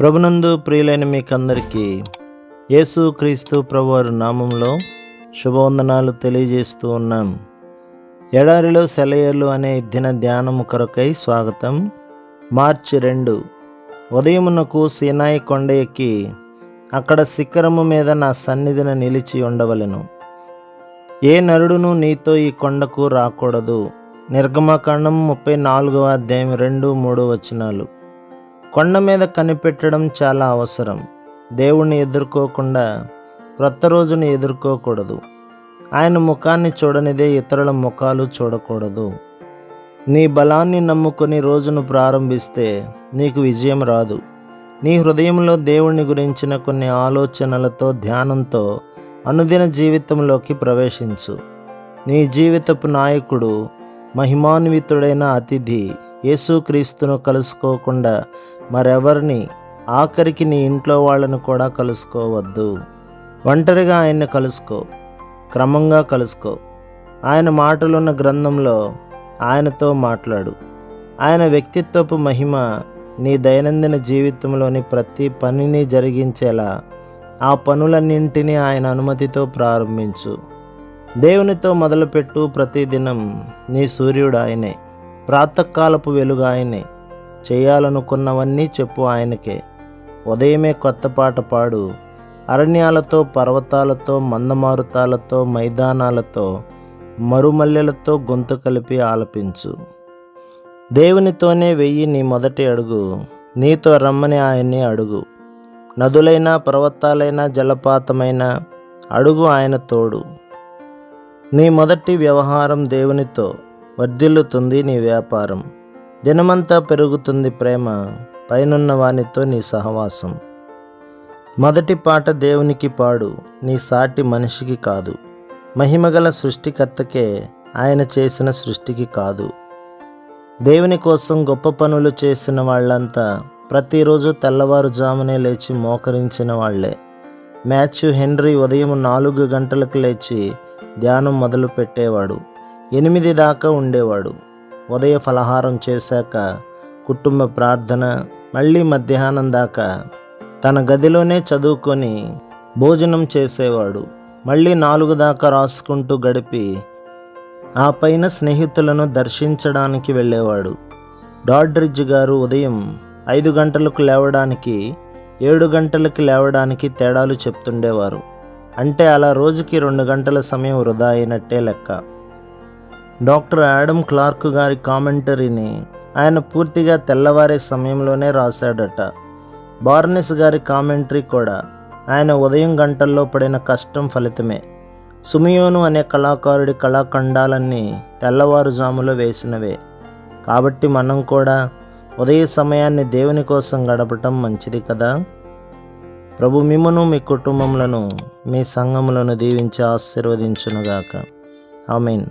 ప్రభునందు ప్రియులైన మీకందరికీ యేసుక్రీస్తు ప్రభువారి నామంలో శుభవందనాలు తెలియజేస్తూ ఉన్నాం. ఎడారిలో సెలయేర్లు అనే దిన ధ్యానము కొరకై స్వాగతం. మార్చి 2. ఉదయమునకు సీనాయి కొండ ఎక్కి అక్కడ శిఖరము మీద నా సన్నిధిన నిలిచి ఉండవలెను. ఏ నరుడును నీతో ఈ కొండకు రాకూడదు. నిర్గమకాండం 34వ అధ్యాయం 2-3 వచనాలు. కొండ మీద కనిపెట్టడం చాలా అవసరం. దేవుణ్ణి ఎదుర్కోకుండా క్రొత్త రోజును ఎదుర్కోకూడదు. ఆయన ముఖాన్ని చూడనిదే ఇతరుల ముఖాలు చూడకూడదు. నీ బలాన్ని నమ్ముకొని రోజును ప్రారంభిస్తే నీకు విజయం రాదు. నీ హృదయంలో దేవుణ్ణి గురించిన కొన్ని ఆలోచనలతో ధ్యానంతో అనుదిన జీవితంలోకి ప్రవేశించు. నీ జీవితపు నాయకుడు మహిమాన్వితుడైన అతిథి యేసుక్రీస్తును కలుసుకోకుండా మరెవరిని, ఆఖరికి నీ ఇంట్లో వాళ్ళను కూడా కలుసుకోవద్దు. ఒంటరిగా ఆయన్ని కలుసుకో, క్రమంగా కలుసుకో. ఆయన మాటలున్న గ్రంథంలో ఆయనతో మాట్లాడు. ఆయన వ్యక్తిత్వపు మహిమ నీ దైనందిన జీవితంలోని ప్రతి పనిని జరిగించేలా ఆ పనులన్నింటినీ ఆయన అనుమతితో ప్రారంభించు. దేవునితో మొదలుపెట్టు. ప్రతిదినం నీ సూర్యుడు ఆయనే, ప్రాతకాలపు వెలుగు ఆయనే. చేయాలనుకున్నవన్నీ చెప్పు ఆయనకే. ఉదయమే కొత్త పాట పాడు. అరణ్యాలతో, పర్వతాలతో, మందమారుతాలతో, మైదానాలతో, మరుమల్లెలతో గొంతు కలిపి ఆలపించు. దేవునితోనే వెయ్యి నీ మొదటి అడుగు. నీతో రమ్మని ఆయన్ని అడుగు. నదులైనా, పర్వతాలైనా, జలపాతమైన అడుగు ఆయన తోడు. నీ మొదటి వ్యవహారం దేవునితో. వర్ధిల్లుతుంది నీ వ్యాపారం. దినమంతా పెరుగుతుంది ప్రేమ. పైనున్న వానితో నీ సహవాసం. మొదటి పాట దేవునికి పాడు, నీ సాటి మనిషికి కాదు. మహిమగల సృష్టికర్తకే, ఆయన చేసిన సృష్టికి కాదు. దేవుని కోసం గొప్ప పనులు చేసిన వాళ్ళంతా ప్రతిరోజు తెల్లవారుజామునే లేచి మోకరించిన వాళ్లే. మాథ్యూ హెన్రీ ఉదయం 4 గంటలకు లేచి ధ్యానం మొదలు పెట్టేవాడు. 8 దాకా ఉండేవాడు. ఉదయ ఫలహారం చేశాక కుటుంబ ప్రార్థన, మళ్ళీ మధ్యాహ్నం దాకా తన గదిలోనే చదువుకొని భోజనం చేసేవాడు. మళ్ళీ 4 దాకా రాసుకుంటూ గడిపి ఆ పైన స్నేహితులను దర్శించడానికి వెళ్ళేవాడు. డాడ్రిడ్జ్ గారు ఉదయం 5 గంటలకు లేవడానికి 7 గంటలకి లేవడానికి తేడాలు చెప్తుండేవారు. అంటే అలా రోజుకి 2 గంటల సమయం వృధా అయినట్టే లెక్క. డాక్టర్ ఆడమ్ క్లార్క్ గారి కామెంటరీని ఆయన పూర్తిగా తెల్లవారే సమయంలోనే రాశాడట. బార్నెస్ గారి కామెంటరీ కూడా ఆయన ఉదయం గంటల్లో పడిన కష్టం ఫలితమే. సుమియోను అనే కళాకారుడి కళాఖండాలన్నీ తెల్లవారుజాములో వేసినవే. కాబట్టి మనం కూడా ఉదయ సమయాన్ని దేవుని కోసం గడపటం మంచిది కదా. ప్రభు మిమ్మును, మీ కుటుంబములను, మీ సంఘములను దీవించి ఆశీర్వదించునుగాక. ఆమేన్.